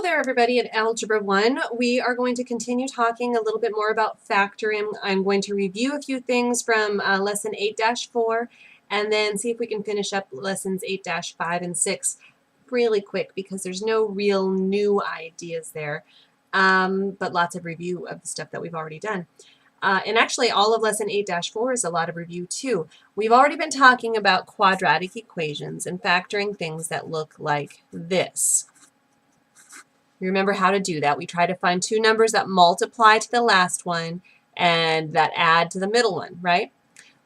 there, everybody. In Algebra 1, we are going to continue talking a little bit more about factoring. I'm going to review a few things from Lesson 8-4 and then see if we can finish up Lessons 8-5 and 6 really quick because there's no real new ideas there, but lots of review of the stuff that we've already done. And actually, all of Lesson 8-4 is a lot of review, too. We've already been talking about quadratic equations and factoring things that look like this. You remember how to do that. We try to find two numbers that multiply to the last one and that add to the middle one, right?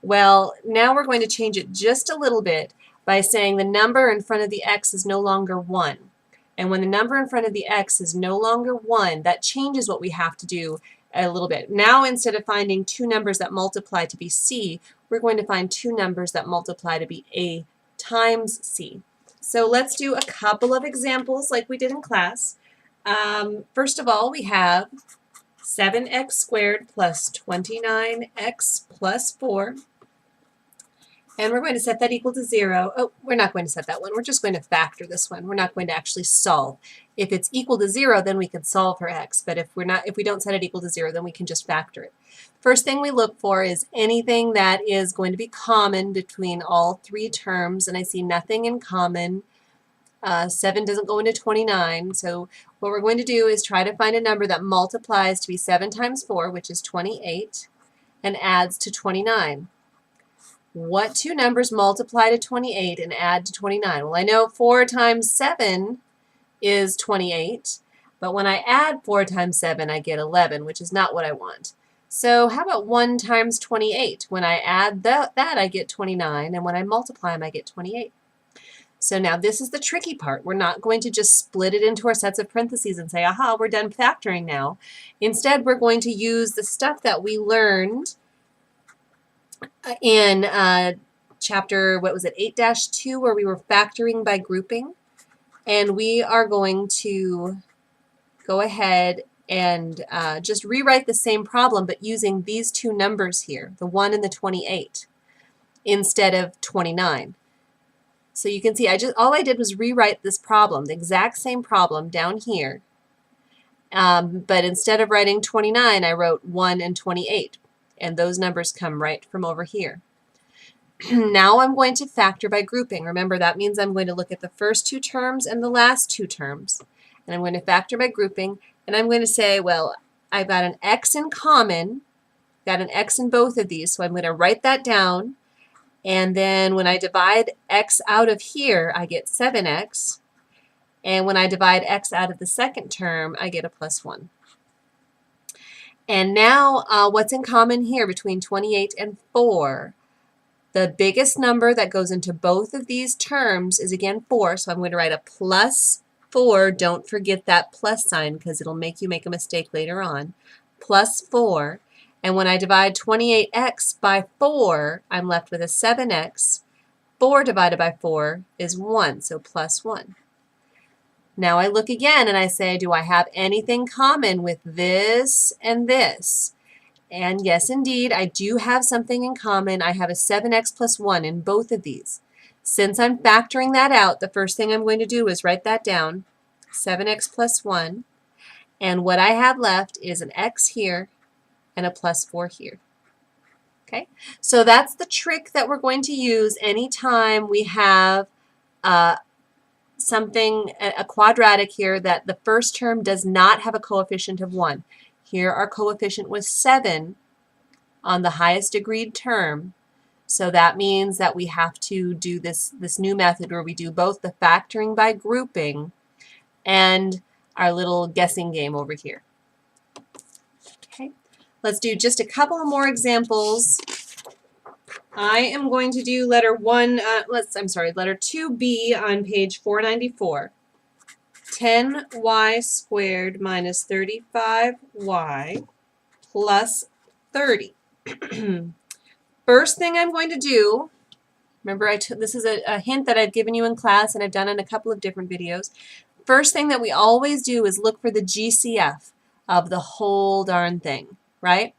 Well, now we're going to change it just a little bit by saying the number in front of the x is no longer 1. And when the number in front of the x is no longer 1, that changes what we have to do a little bit. Now, instead of finding two numbers that multiply to be c, we're going to find two numbers that multiply to be a times c. So let's do a couple of examples like we did in class. First of all, we have 7x squared plus 29x plus 4. And we're going to set that equal to 0. Oh, we're not going to set that one. We're just going to factor this one. We're not going to actually solve. If it's equal to 0, then we can solve for x. But if we don't set it equal to 0, then we can just factor it. First thing we look for is anything that is going to be common between all three terms. And I see nothing in common. 7 doesn't go into 29, so what we're going to do is try to find a number that multiplies to be 7 times 4, which is 28, and adds to 29. What two numbers multiply to 28 and add to 29? Well, I know 4 times 7 is 28, but when I add 4 times 7, I get 11, which is not what I want. So how about 1 times 28? When I add that, I get 29, and when I multiply them, I get 28. So now this is the tricky part. We're not going to just split it into our sets of parentheses and say, aha, we're done factoring now. Instead, we're going to use the stuff that we learned in chapter, what was it, 8-2, where we were factoring by grouping. And we are going to go ahead and just rewrite the same problem, but using these two numbers here, the 1 and the 28, instead of 29. So you can see all I did was rewrite this problem, the exact same problem down here. But instead of writing 29, I wrote 1 and 28. And those numbers come right from over here. Now I'm going to factor by grouping. Remember, that means I'm going to look at the first two terms and the last two terms. And I'm going to factor by grouping. And I'm going to say, well, I've got an x in common. Got an x in both of these. So I'm going to write that down. And then when I divide x out of here, I get 7x. And when I divide x out of the second term, I get a plus 1. And now what's in common here between 28 and 4? The biggest number that goes into both of these terms is, again, 4. So I'm going to write a plus 4. Don't forget that plus sign because it'll make you make a mistake later on. Plus 4. And when I divide 28x by 4, I'm left with a 7x. 4 divided by 4 is 1, so plus 1. Now I look again and I say, do I have anything common with this and this? And yes, indeed, I do have something in common. I have a 7x plus 1 in both of these. Since I'm factoring that out, the first thing I'm going to do is write that down, 7x plus 1. And what I have left is an x here and a plus 4 here. Okay, so that's the trick that we're going to use anytime we have something, a quadratic here, that the first term does not have a coefficient of 1. Here our coefficient was 7 on the highest agreed term. So that means that we have to do this new method where we do both the factoring by grouping and our little guessing game over here. Okay. Let's do just a couple more examples. I am going to do letter 2b on page 494. 10y squared minus 35y plus 30. First thing I'm going to do, remember this is a hint that I've given you in class and I've done in a couple of different videos. First thing that we always do is look for the GCF of the whole darn thing. Right?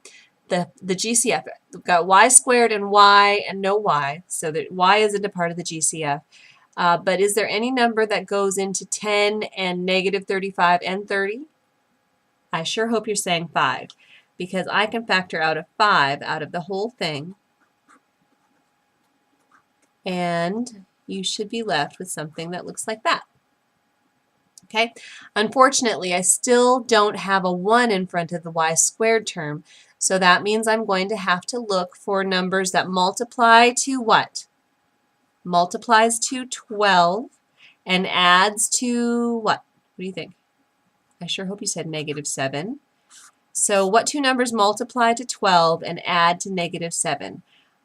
The GCF. We've got y squared and y and no y, so that y isn't a part of the GCF. But is there any number that goes into 10 and negative 35 and 30? I sure hope you're saying 5, because I can factor out a 5 out of the whole thing, and you should be left with something that looks like that. Okay, unfortunately, I still don't have a 1 in front of the y squared term, so that means I'm going to have to look for numbers that multiply to what? Multiplies to 12 and adds to what? What do you think? I sure hope you said negative 7. So what two numbers multiply to 12 and add to negative 7?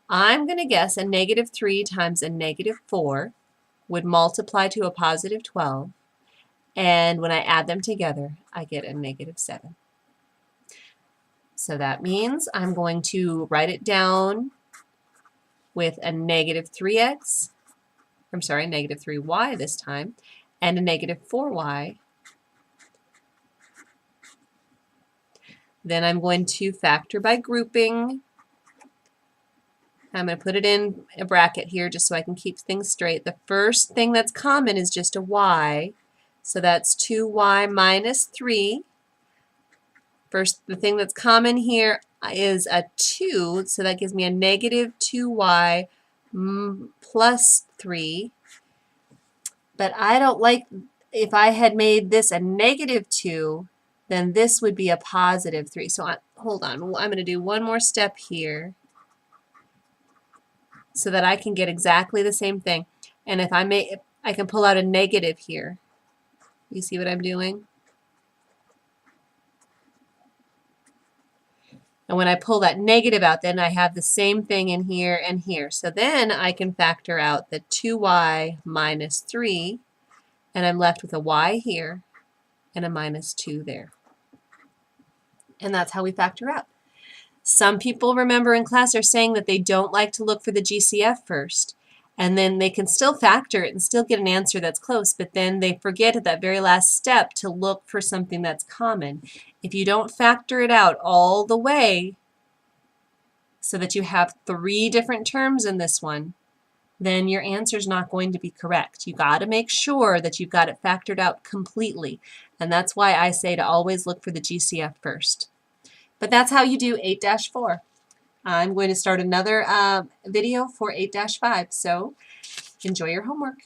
I'm going to guess a negative 3 times a negative 4 would multiply to a positive 12. And when I add them together, I get a negative 7. So that means I'm going to write it down with a negative 3x, I'm sorry, negative 3y this time, and a negative 4y. Then I'm going to factor by grouping. I'm going to put it in a bracket here just so I can keep things straight. The first thing that's common is just a y. So that's 2y minus 3. First, the thing that's common here is a 2, so that gives me a negative 2y plus 3. But I don't like, if I had made this a negative 2, then this would be a positive 3. So hold on, I'm going to do one more step here so that I can get exactly the same thing. And if I can pull out a negative here. You see what I'm doing? And when I pull that negative out, then I have the same thing in here and here. So then I can factor out the 2y minus 3, and I'm left with a y here and a minus 2 there. And that's how we factor out. Some people, remember in class, are saying that they don't like to look for the GCF first. And then they can still factor it and still get an answer that's close, but then they forget at that very last step to look for something that's common. If you don't factor it out all the way so that you have 3 different terms in this one, then your answer is not going to be correct. You got to make sure that you've got it factored out completely. And that's why I say to always look for the GCF first. But that's how you do 8-4. I'm going to start another video for 8-5, so enjoy your homework.